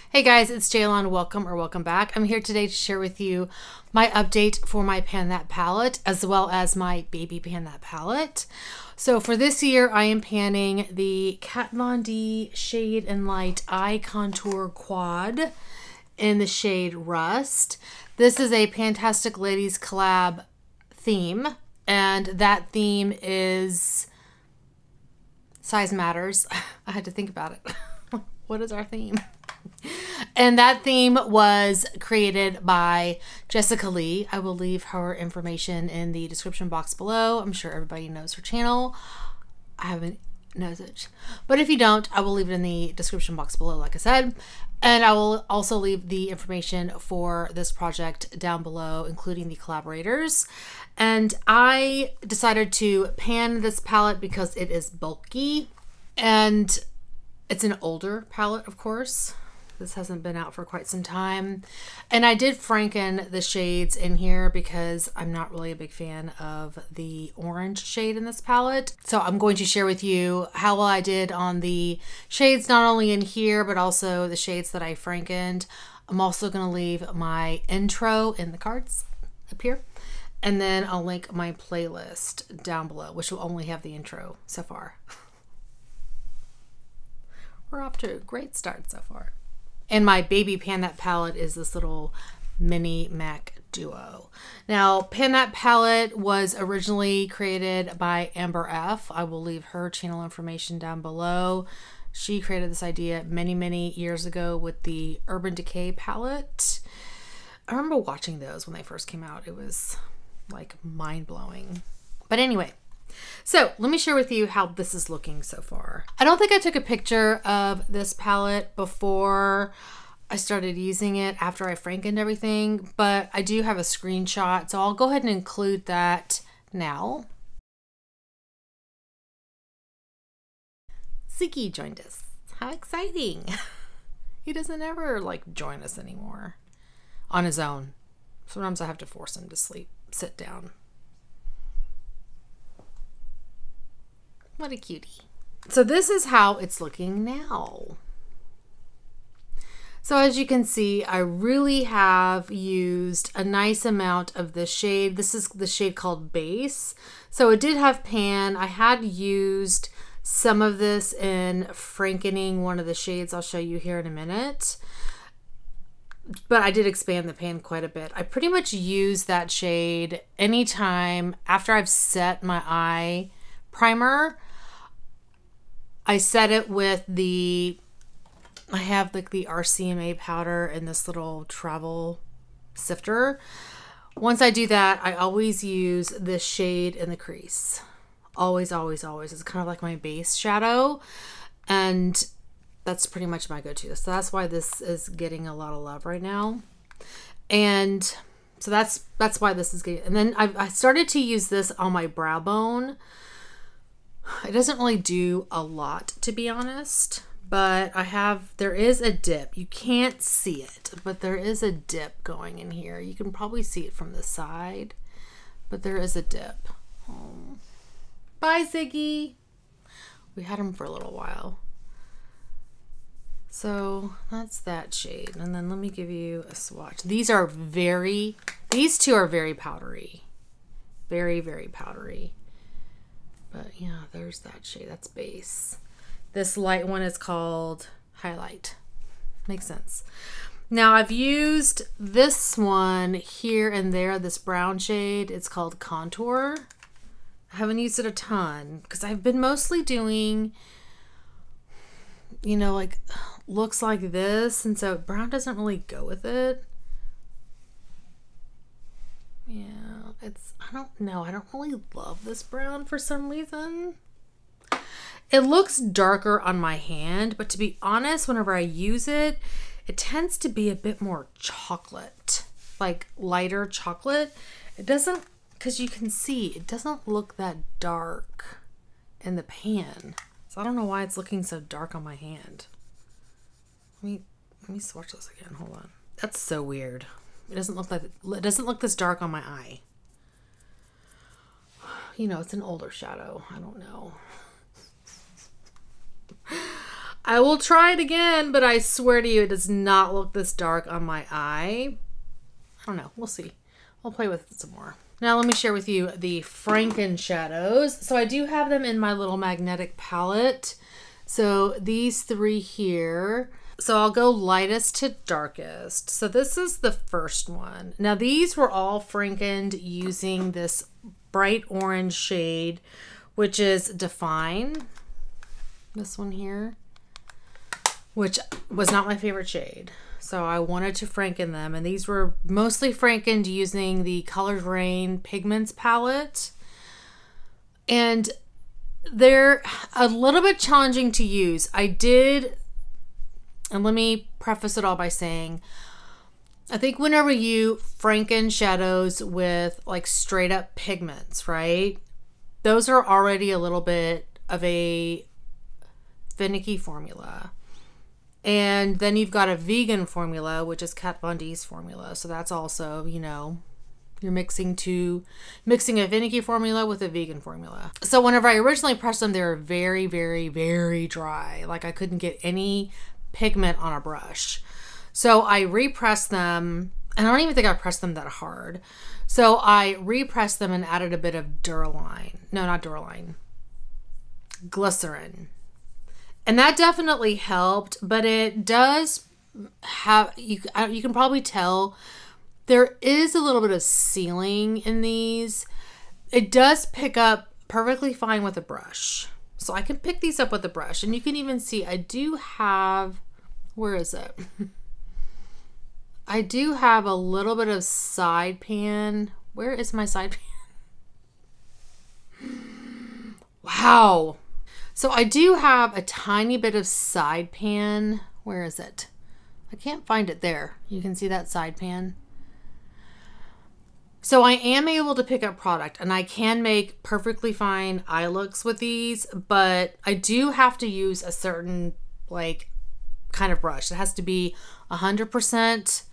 Hey guys, it's Jaylon. Welcome back. I'm here today to share with you my update for my Pan That palette as well as my baby Pan That palette. So for this year, I am panning the Kat Von D Shade and Light Eye Contour Quad in the shade Rust. This is a Fantastic Ladies collab theme, and that theme is size matters. I had to think about it. What is our theme? And that theme was created by Jessica Lee. I will leave her information in the description box below. I'm sure everybody knows her channel. I haven't knows it. But if you don't, I will leave it in the description box below, like I said. And I will also leave the information for this project down below, including the collaborators. And I decided to pan this palette because it is bulky. And it's an older palette, of course. This hasn't been out for quite some time. And I did Franken the shades in here because I'm not really a big fan of the orange shade in this palette. So I'm going to share with you how well I did on the shades, not only in here, but also the shades that I Frankened. I'm also going to leave my intro in the cards up here. And then I'll link my playlist down below, which will only have the intro so far. We're off to a great start so far. And my baby Pan That palette is this little mini MAC duo. Now, Pan That palette was originally created by Amber F. I will leave her channel information down below. She created this idea many years ago with the Urban Decay palette. I remember watching those when they first came out. It was like mind-blowing. But anyway, so let me share with you how this is looking so far. I don't think I took a picture of this palette before I started using it after I Frankened everything, but I do have a screenshot, so I'll go ahead and include that now. Ziggy joined us. How exciting. He doesn't ever like join us anymore on his own. Sometimes I have to force him to sit down. What a cutie. So this is how it's looking now. So as you can see, I really have used a nice amount of this shade. This is the shade called Base. So it did have pan. I had used some of this in Frankening one of the shades I'll show you here in a minute. But I did expand the pan quite a bit. I pretty much use that shade anytime after I've set my eye primer. I set it with I have like the RCMA powder and this little travel sifter. Once I do that, I always use this shade in the crease. Always. It's kind of like my base shadow. And that's pretty much my go-to. So that's why this is getting a lot of love right now. And so that's why this is getting, and then I started to use this on my brow bone. It doesn't really do a lot, to be honest, but there is a dip. You can't see it, but there is a dip going in here. You can probably see it from the side, but there is a dip. Oh. Bye, Ziggy. We had him for a little while. So that's that shade. And then let me give you a swatch. These two are very powdery. Very powdery. But yeah, there's that shade. That's Base. This light one is called Highlight. Makes sense. Now I've used this one here and there, this brown shade. It's called Contour. I haven't used it a ton because I've been mostly doing, you know, like looks like this. And so brown doesn't really go with it. Yeah, I don't know. I don't really love this brown for some reason. It looks darker on my hand, but to be honest, whenever I use it, it tends to be a bit more chocolate, like lighter chocolate. It doesn't, because you can see, it doesn't look that dark in the pan. So I don't know why it's looking so dark on my hand. Let me swatch this again. Hold on. That's so weird. It doesn't look this dark on my eye. You know, it's an older shadow. I don't know. I will try it again, but I swear to you, it does not look this dark on my eye. I don't know. We'll see. I'll play with it some more. Now let me share with you the Franken Shadows. So I do have them in my little magnetic palette. So these three here. So I'll go lightest to darkest. So this is the first one. Now these were all Frankened using this bright orange shade, which is Define. This one here, which was not my favorite shade. So I wanted to Franken them. And these were mostly Frankened using the Colored Rain Pigments palette. And they're a little bit challenging to use. And let me preface it all by saying, I think whenever you Franken shadows with like straight up pigments, right? Those are already a little bit of a finicky formula. And then you've got a vegan formula, which is Kat Von D's formula. So that's also, you know, you're mixing a finicky formula with a vegan formula. So whenever I originally pressed them, they were very, very, very dry. Like I couldn't get any pigment on a brush. So I repressed them, and I don't even think I pressed them that hard. So I repressed them and added a bit of Duraline. No, not Duraline. Glycerin. And that definitely helped, but it does have, you can probably tell there is a little bit of sealing in these. It does pick up perfectly fine with a brush. So I can pick these up with a brush, and you can even see I do have, where is it? I do have a little bit of side pan. Where is my side pan? Wow. So I do have a tiny bit of side pan. Where is it? I can't find it there. You can see that side pan. So I am able to pick up product, and I can make perfectly fine eye looks with these, but I do have to use a certain like kind of brush. It has to be 100%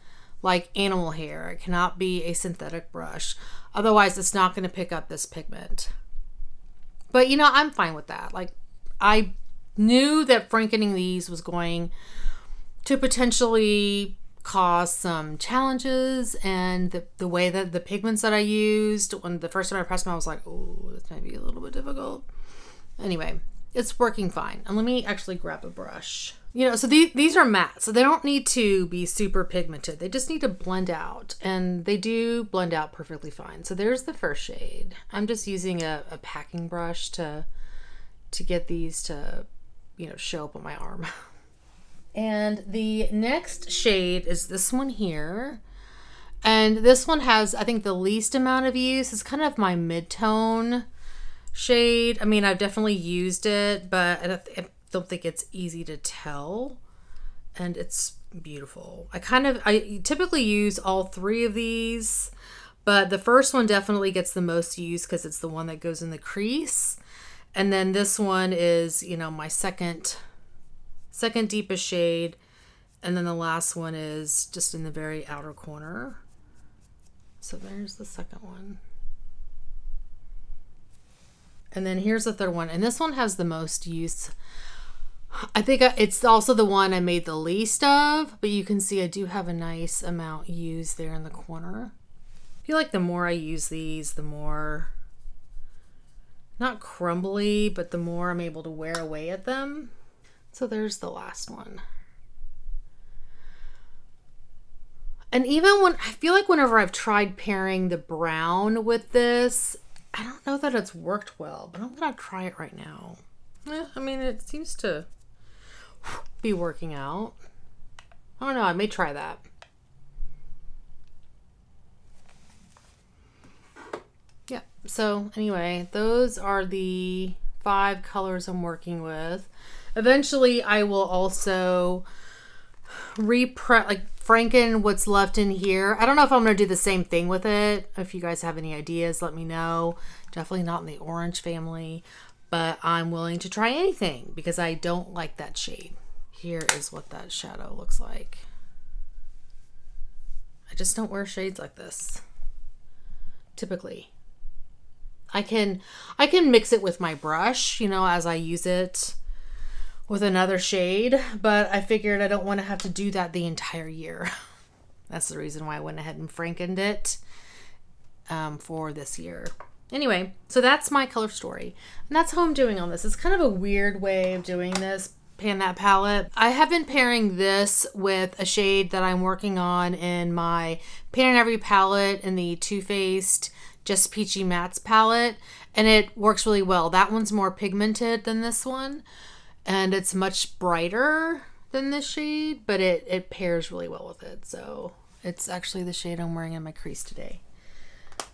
like animal hair. It cannot be a synthetic brush. Otherwise it's not going to pick up this pigment. But you know, I'm fine with that. Like I knew that Frankening these was going to potentially cause some challenges, and the way that the pigments that I used, when the first time I pressed them, I was like, oh, this might be a little bit difficult. Anyway, it's working fine. And let me actually grab a brush. You know, so these are matte, so they don't need to be super pigmented. They just need to blend out, and they do blend out perfectly fine. So there's the first shade. I'm just using a packing brush to get these to, you know, show up on my arm. And the next shade is this one here. And this one has, I think, the least amount of use. It's kind of my mid-tone shade. I mean, I've definitely used it, but I don't think it's easy to tell. And it's beautiful. I typically use all three of these, but the first one definitely gets the most use because it's the one that goes in the crease. And then this one is, you know, my second deepest shade, and then the last one is just in the very outer corner. So there's the second one, and then here's the third one, and this one has the most use. I think it's also the one I made the least of, but you can see I do have a nice amount used there in the corner. I feel like the more I use these, the more, not crumbly, but the more I'm able to wear away at them. So there's the last one. And even when, I feel like whenever I've tried pairing the brown with this, I don't know that it's worked well, but I'm gonna try it right now. I mean, it seems to be working out. I don't know, I may try that. Yeah, so anyway, those are the 5 colors I'm working with. Eventually, I will also Franken what's left in here. I don't know if I'm going to do the same thing with it. If you guys have any ideas, let me know. Definitely not in the orange family, but I'm willing to try anything because I don't like that shade. Here is what that shadow looks like. I just don't wear shades like this, typically. I can mix it with my brush, you know, as I use it. with another shade, but I figured I don't want to have to do that the entire year. That's the reason why I went ahead and Frankened it for this year. Anyway, so that's my color story. And that's how I'm doing on this. It's kind of a weird way of doing this, Pan That palette. I have been pairing this with a shade that I'm working on in my Pan Every palette in the Too Faced Just Peachy Mattes palette. And it works really well. That one's more pigmented than this one. And it's much brighter than this shade, but it pairs really well with it. So it's actually the shade I'm wearing in my crease today.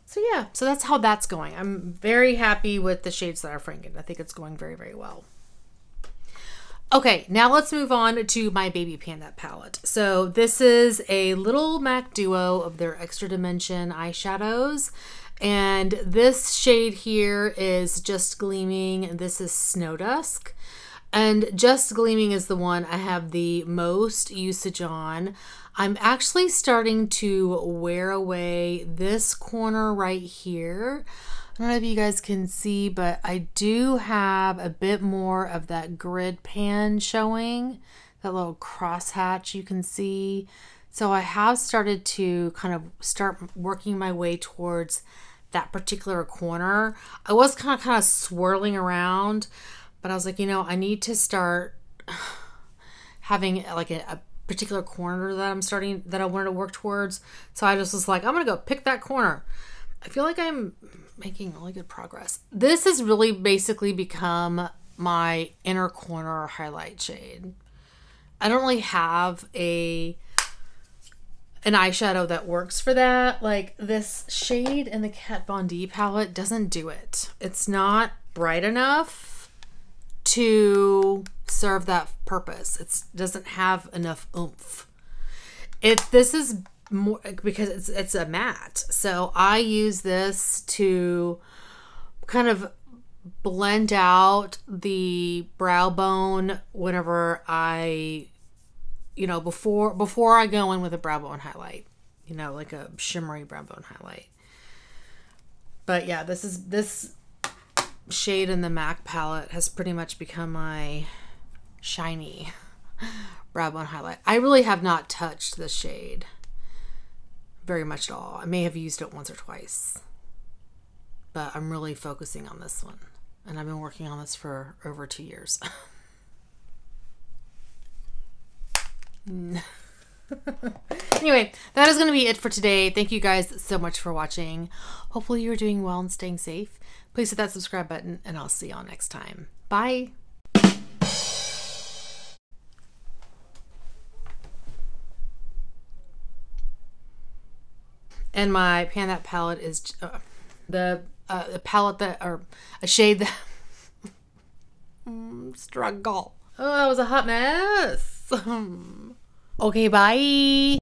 So yeah, so that's how that's going. I'm very happy with the shades that are Franken. I think it's going very, very well. Okay, now let's move on to my Baby Pan That palette. So this is a Little MAC Duo of their Extra Dimension eyeshadows. And this shade here is Just Gleaming, and this is Snow Dusk. And Just Gleaming is the one I have the most usage on. I'm actually starting to wear away this corner right here. I don't know if you guys can see, but I do have a bit more of that grid pan showing, that little crosshatch you can see. So I have started to kind of start working my way towards that particular corner. I was kind of swirling around, but I was like, you know, I need to start having like a particular corner that I wanted to work towards. So I just was like, I'm gonna go pick that corner. I feel like I'm making really good progress. This has really basically become my inner corner highlight shade. I don't really have an eyeshadow that works for that. Like this shade in the Kat Von D palette doesn't do it. It's not bright enough to serve that purpose. It doesn't have enough oomph. This is more because it's a matte. So I use this to kind of blend out the brow bone whenever I, you know, before I go in with a brow bone highlight, you know, like a shimmery brow bone highlight. But yeah, this shade in the MAC palette has pretty much become my shiny brow bone highlight. I really have not touched this shade very much at all. I may have used it once or twice, but I'm really focusing on this one. And I've been working on this for over 2 years. Anyway, that is going to be it for today. Thank you guys so much for watching. Hopefully you're doing well and staying safe. Please hit that subscribe button and I'll see y'all next time. Bye. And my Pan That palette is the palette that, or a shade that struggle. Oh, that was a hot mess. Okay, bye.